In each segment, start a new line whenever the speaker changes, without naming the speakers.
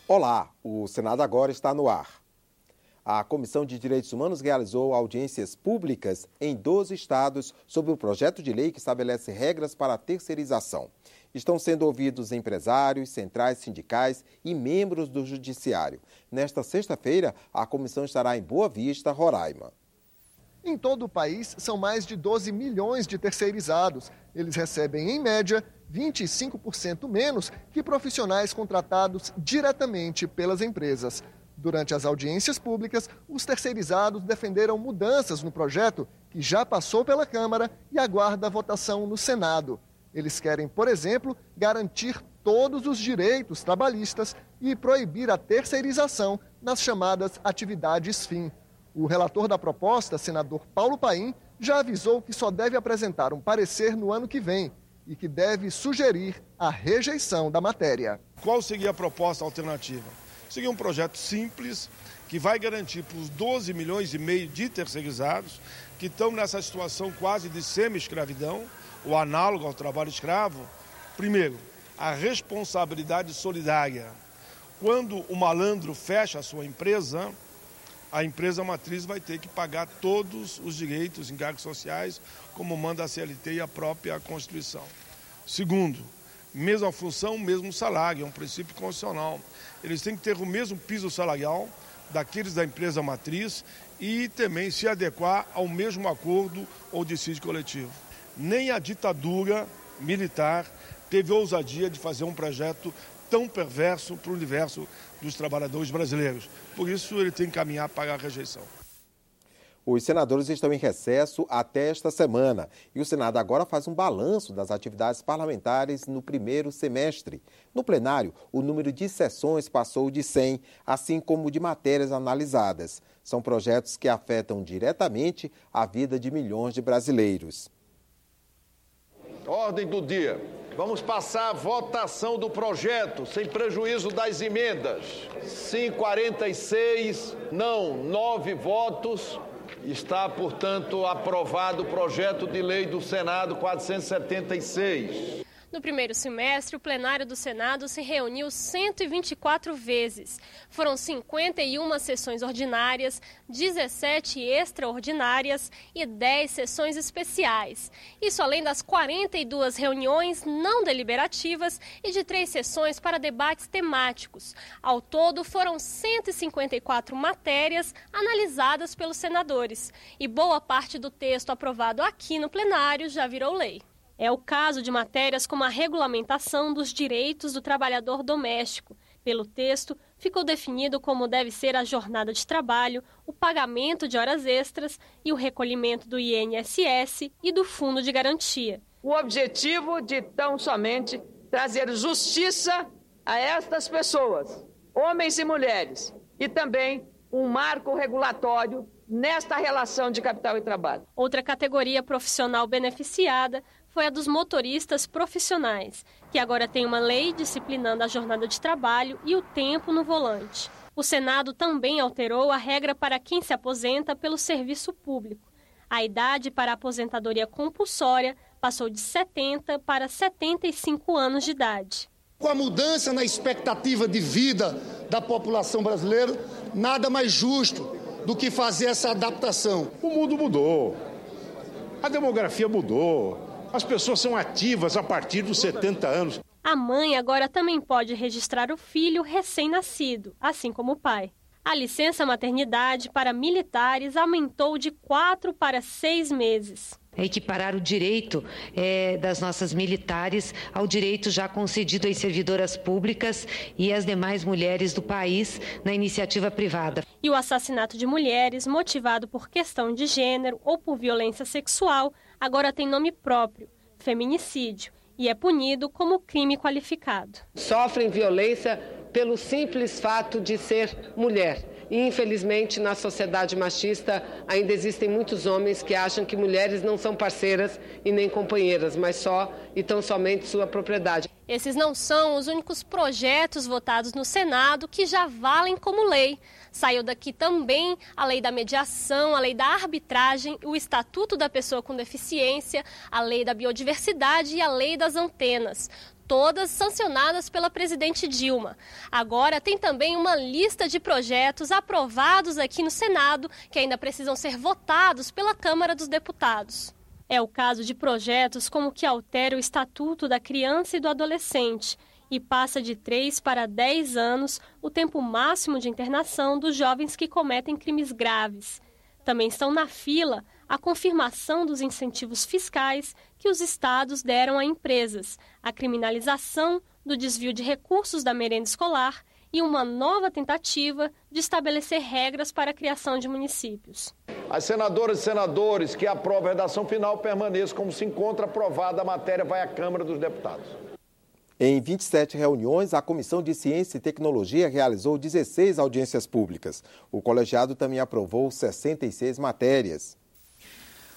Olá, o Senado agora está no ar. A Comissão de Direitos Humanos realizou audiências públicas em 12 estados sobre o projeto de lei que estabelece regras para a terceirização. Estão sendo ouvidos empresários, centrais sindicais e membros do Judiciário. Nesta sexta-feira, a comissão estará em Boa Vista, Roraima.
Em todo o país, são mais de 12 milhões de terceirizados. Eles recebem, em média, 25% menos que profissionais contratados diretamente pelas empresas. Durante as audiências públicas, os terceirizados defenderam mudanças no projeto que já passou pela Câmara e aguarda a votação no Senado. Eles querem, por exemplo, garantir todos os direitos trabalhistas e proibir a terceirização nas chamadas atividades fim. O relator da proposta, senador Paulo Paim, já avisou que só deve apresentar um parecer no ano que vem e que deve sugerir a rejeição da matéria.
Qual seria a proposta alternativa? Seria um projeto simples que vai garantir para os 12 milhões e meio de terceirizados que estão nessa situação quase de semi-escravidão, ou análogo ao trabalho escravo, primeiro, a responsabilidade solidária. Quando o malandro fecha a sua empresa, a empresa matriz vai ter que pagar todos os direitos, encargos sociais, como manda a CLT e a própria Constituição. Segundo, mesma função, mesmo salário, é um princípio constitucional. Eles têm que ter o mesmo piso salarial daqueles da empresa matriz e também se adequar ao mesmo acordo ou dissídio coletivo. Nem a ditadura militar teve ousadia de fazer um projeto tão perverso para o universo dos trabalhadores brasileiros. Por isso, ele tem que caminhar para a rejeição.
Os senadores estão em recesso até esta semana e o Senado agora faz um balanço das atividades parlamentares no primeiro semestre. No plenário, o número de sessões passou de 100, assim como de matérias analisadas. São projetos que afetam diretamente a vida de milhões de brasileiros.
Ordem do dia. Vamos passar a votação do projeto, sem prejuízo das emendas. Sim, 46, não, 9 votos. Está, portanto, aprovado o projeto de lei do Senado 476.
No primeiro semestre, o plenário do Senado se reuniu 124 vezes. Foram 51 sessões ordinárias, 17 extraordinárias e 10 sessões especiais. Isso além das 42 reuniões não deliberativas e de 3 sessões para debates temáticos. Ao todo, foram 154 matérias analisadas pelos senadores. E boa parte do texto aprovado aqui no plenário já virou lei. É o caso de matérias como a regulamentação dos direitos do trabalhador doméstico. Pelo texto, ficou definido como deve ser a jornada de trabalho, o pagamento de horas extras e o recolhimento do INSS e do Fundo de Garantia.
O objetivo de tão somente trazer justiça a estas pessoas, homens e mulheres, e também um marco regulatório nesta relação de capital e trabalho.
Outra categoria profissional beneficiada foi a dos motoristas profissionais, que agora tem uma lei disciplinando a jornada de trabalho e o tempo no volante. O Senado também alterou a regra para quem se aposenta pelo serviço público. A idade para a aposentadoria compulsória passou de 70 para 75 anos de idade.
Com a mudança na expectativa de vida da população brasileira, nada mais justo do que fazer essa adaptação.
O mundo mudou, a demografia mudou. As pessoas são ativas a partir dos 70 anos.
A mãe agora também pode registrar o filho recém-nascido, assim como o pai. A licença maternidade para militares aumentou de 4 para 6 meses.
Equiparar o direito das nossas militares ao direito já concedido às servidoras públicas e às demais mulheres do país na iniciativa privada.
E o assassinato de mulheres motivado por questão de gênero ou por violência sexual agora tem nome próprio, feminicídio, e é punido como crime qualificado.
Sofrem violência pelo simples fato de ser mulher. E, infelizmente, na sociedade machista, ainda existem muitos homens que acham que mulheres não são parceiras e nem companheiras, mas só e tão somente sua propriedade.
Esses não são os únicos projetos votados no Senado que já valem como lei. Saiu daqui também a lei da mediação, a lei da arbitragem, o Estatuto da Pessoa com Deficiência, a lei da biodiversidade e a lei das antenas. todas sancionadas pela presidente Dilma. Agora tem também uma lista de projetos aprovados aqui no Senado que ainda precisam ser votados pela Câmara dos Deputados. É o caso de projetos como o que altera o Estatuto da Criança e do Adolescente e passa de 3 para 10 anos o tempo máximo de internação dos jovens que cometem crimes graves. Também estão na fila a confirmação dos incentivos fiscais que os estados deram a empresas, a criminalização do desvio de recursos da merenda escolar e uma nova tentativa de estabelecer regras para a criação de municípios.
As senadoras e senadores que aprovam a redação final permaneçam como se encontra aprovada. A matéria vai à Câmara dos Deputados.
Em 27 reuniões, a Comissão de Ciência e Tecnologia realizou 16 audiências públicas. O colegiado também aprovou 66 matérias.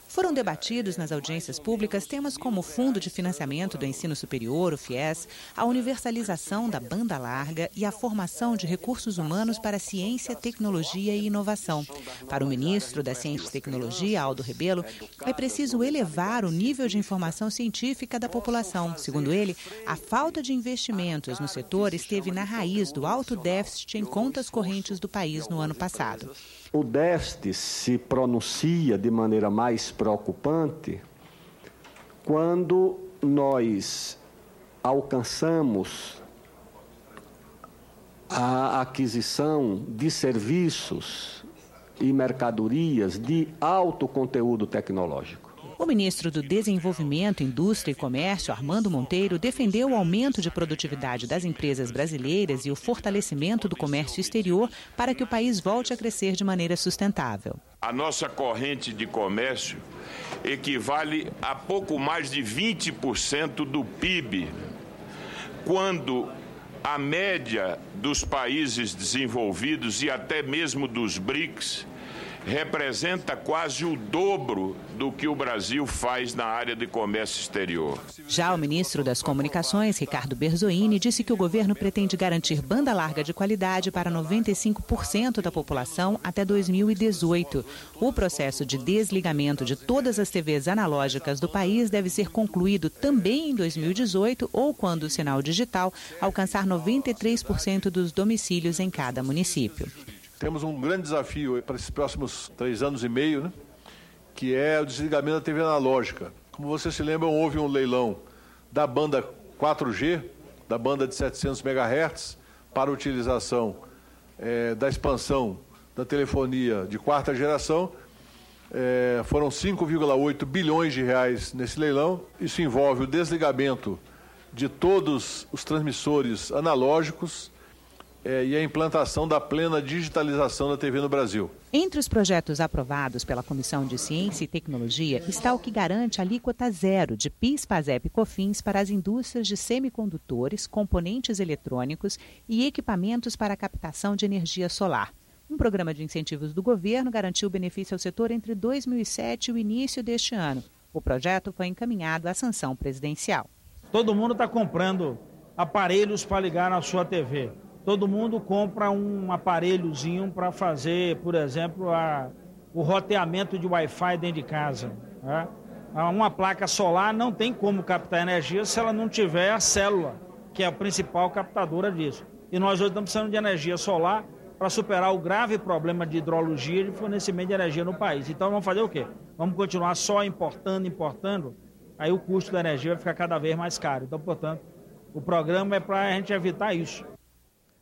Foram debatidos nas audiências públicas temas como o Fundo de Financiamento do Ensino Superior, o FIES, a universalização da banda larga e a formação de recursos humanos para ciência, tecnologia e inovação. Para o ministro da Ciência e Tecnologia, Aldo Rebelo, é preciso elevar o nível de informação científica da população. Segundo ele, a falta de investimentos no setor esteve na raiz do alto déficit em contas correntes do país no ano passado.
O déficit se pronuncia de maneira mais preocupante quando nós alcançamos a aquisição de serviços e mercadorias de alto conteúdo tecnológico.
O ministro do Desenvolvimento, Indústria e Comércio, Armando Monteiro, defendeu o aumento de produtividade das empresas brasileiras e o fortalecimento do comércio exterior para que o país volte a crescer de maneira sustentável.
A nossa corrente de comércio equivale a pouco mais de 20% do PIB, quando a média dos países desenvolvidos e até mesmo dos BRICS representa quase o dobro do que o Brasil faz na área de comércio exterior.
Já o ministro das Comunicações, Ricardo Berzoini, disse que o governo pretende garantir banda larga de qualidade para 95% da população até 2018. O processo de desligamento de todas as TVs analógicas do país deve ser concluído também em 2018 ou quando o sinal digital alcançar 93% dos domicílios em cada município.
Temos um grande desafio para esses próximos 3 anos e meio, né? Que é o desligamento da TV analógica. Como vocês se lembram, houve um leilão da banda 4G, da banda de 700 MHz, para utilização da expansão da telefonia de 4ª geração. Foram 5,8 bilhões de reais nesse leilão. Isso envolve o desligamento de todos os transmissores analógicos e a implantação da plena digitalização da TV no Brasil.
Entre os projetos aprovados pela Comissão de Ciência e Tecnologia está o que garante a alíquota zero de PIS, PASEP e COFINS para as indústrias de semicondutores, componentes eletrônicos e equipamentos para a captação de energia solar. Um programa de incentivos do governo garantiu benefício ao setor entre 2007 e o início deste ano. O projeto foi encaminhado à sanção presidencial.
Todo mundo está comprando aparelhos para ligar na sua TV. Todo mundo compra um aparelhozinho para fazer, por exemplo, o roteamento de Wi-Fi dentro de casa. Né? Uma placa solar não tem como captar energia se ela não tiver a célula, que é a principal captadora disso. E nós hoje estamos precisando de energia solar para superar o grave problema de hidrologia e de fornecimento de energia no país. Então vamos fazer o quê? Vamos continuar só importando, aí o custo da energia vai ficar cada vez mais caro. Então, portanto, o programa é para a gente evitar isso.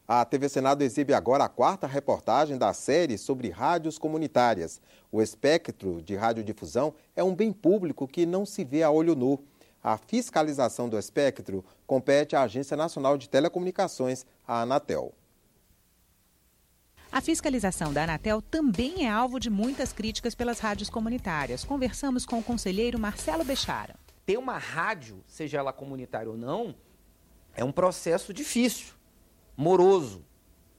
A TV Senado exibe agora a 4ª reportagem da série sobre rádios comunitárias. O espectro de radiodifusão é um bem público que não se vê a olho nu. A fiscalização do espectro compete à Agência Nacional de Telecomunicações, a Anatel.
A fiscalização da Anatel também é alvo de muitas críticas pelas rádios comunitárias. Conversamos com o conselheiro Marcelo Bechara.
Ter uma rádio, seja ela comunitária ou não, é um processo difícil, moroso,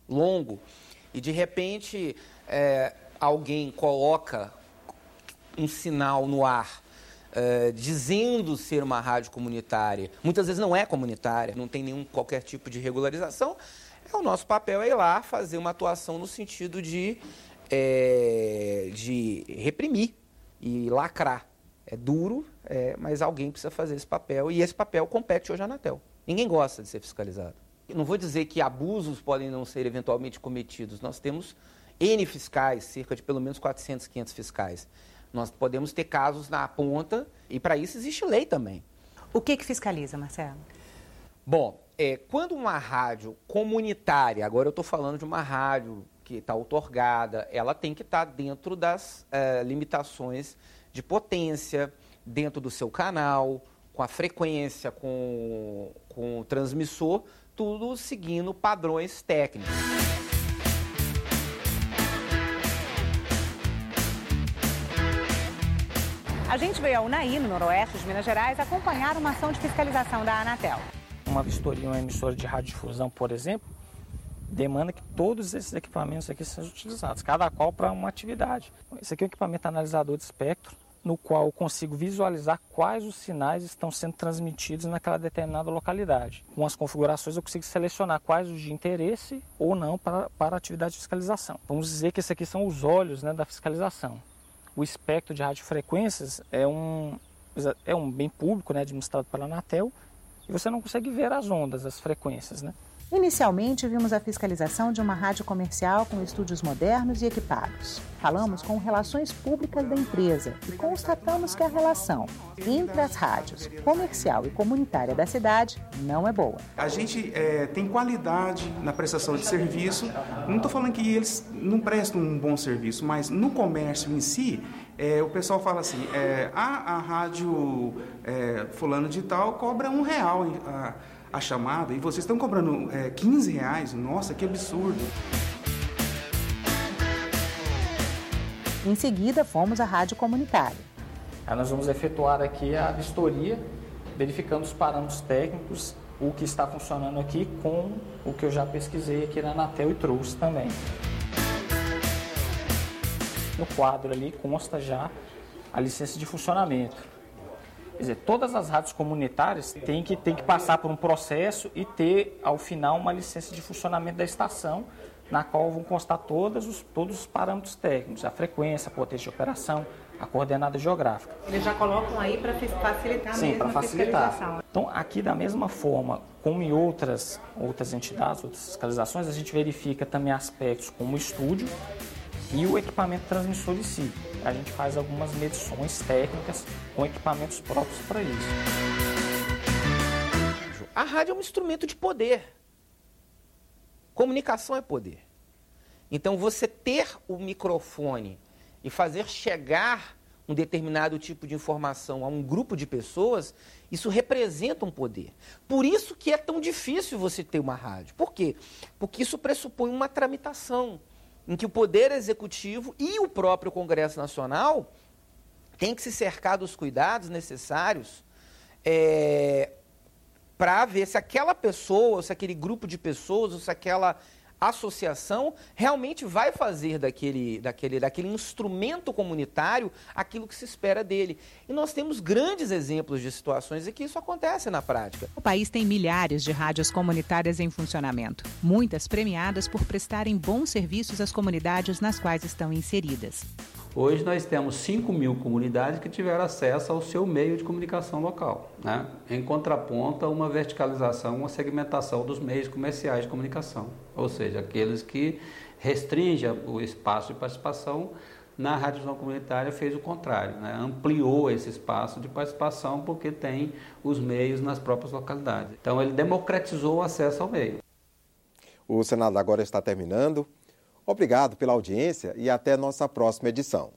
longo, e de repente alguém coloca um sinal no ar dizendo ser uma rádio comunitária, muitas vezes não é comunitária, não tem qualquer tipo de regularização. O nosso papel é ir lá fazer uma atuação no sentido de reprimir e lacrar. É duro, mas alguém precisa fazer esse papel, e esse papel compete hoje à Anatel. Ninguém gosta de ser fiscalizado. Eu não vou dizer que abusos podem não ser eventualmente cometidos. Nós temos N fiscais, cerca de pelo menos 400, 500 fiscais. Nós podemos ter casos na ponta e para isso existe lei também.
O que fiscaliza, Marcelo?
Bom, quando uma rádio comunitária, agora eu estou falando de uma rádio que está outorgada, ela tem que estar dentro das limitações de potência, dentro do seu canal, com a frequência, com o transmissor, tudo seguindo padrões técnicos.
A gente veio ao Unaí, no noroeste de Minas Gerais, acompanhar uma ação de fiscalização da Anatel.
Uma vistoria, uma emissora de radiodifusão, por exemplo, demanda que todos esses equipamentos aqui sejam utilizados, cada qual para uma atividade. Esse aqui é um equipamento analisador de espectro, no qual eu consigo visualizar quais os sinais estão sendo transmitidos naquela determinada localidade. Com as configurações eu consigo selecionar quais os de interesse ou não para a atividade de fiscalização. Vamos dizer que esses aqui são os olhos, né, da fiscalização. O espectro de radiofrequências é um bem público, né, administrado pela Anatel, e você não consegue ver as ondas, as frequências, né?
Inicialmente, vimos a fiscalização de uma rádio comercial com estúdios modernos e equipados. Falamos com relações públicas da empresa e constatamos que a relação entre as rádios comercial e comunitária da cidade não é boa.
A gente tem qualidade na prestação de serviço. Não estou falando que eles não prestam um bom serviço, mas no comércio em si, o pessoal fala assim, a rádio fulano de tal cobra R$1 a chamada e vocês estão cobrando R$15? Nossa, que absurdo!
Em seguida, fomos à rádio comunitária.
Aí nós vamos efetuar aqui a vistoria, verificando os parâmetros técnicos, o que está funcionando aqui com o que eu já pesquisei aqui na Anatel e trouxe também. No quadro ali consta já a licença de funcionamento. Quer dizer, todas as rádios comunitárias têm que passar por um processo e ter, ao final, uma licença de funcionamento da estação, na qual vão constar todos os parâmetros técnicos, a frequência, a potência de operação, a coordenada geográfica.
Eles já colocam aí para facilitar
mesmo
a fiscalização.
Então, aqui da mesma forma, como em outras entidades, outras fiscalizações, a gente verifica também aspectos como o estúdio e o equipamento transmissor em si. A gente faz algumas medições técnicas com equipamentos próprios para isso.
A rádio é um instrumento de poder. Comunicação é poder. Então, você ter o microfone e fazer chegar um determinado tipo de informação a um grupo de pessoas, isso representa um poder. Por isso que é tão difícil você ter uma rádio. Por quê? Porque isso pressupõe uma tramitação, em que o Poder Executivo e o próprio Congresso Nacional têm que se cercar dos cuidados necessários para ver se aquela pessoa, ou se aquele grupo de pessoas, ou se aquela associação realmente vai fazer daquele instrumento comunitário aquilo que se espera dele. E nós temos grandes exemplos de situações em que isso acontece na prática.
O país tem milhares de rádios comunitárias em funcionamento, muitas premiadas por prestarem bons serviços às comunidades nas quais estão inseridas.
Hoje nós temos 5.000 comunidades que tiveram acesso ao seu meio de comunicação local, né? Em contraponto a uma verticalização, uma segmentação dos meios comerciais de comunicação, ou seja, aqueles que restringem o espaço de participação. Na radiodifusão comunitária fez o contrário, né? Ampliou esse espaço de participação porque tem os meios nas próprias localidades. Então ele democratizou o acesso ao meio.
O Senado agora está terminando. Obrigado pela audiência e até nossa próxima edição.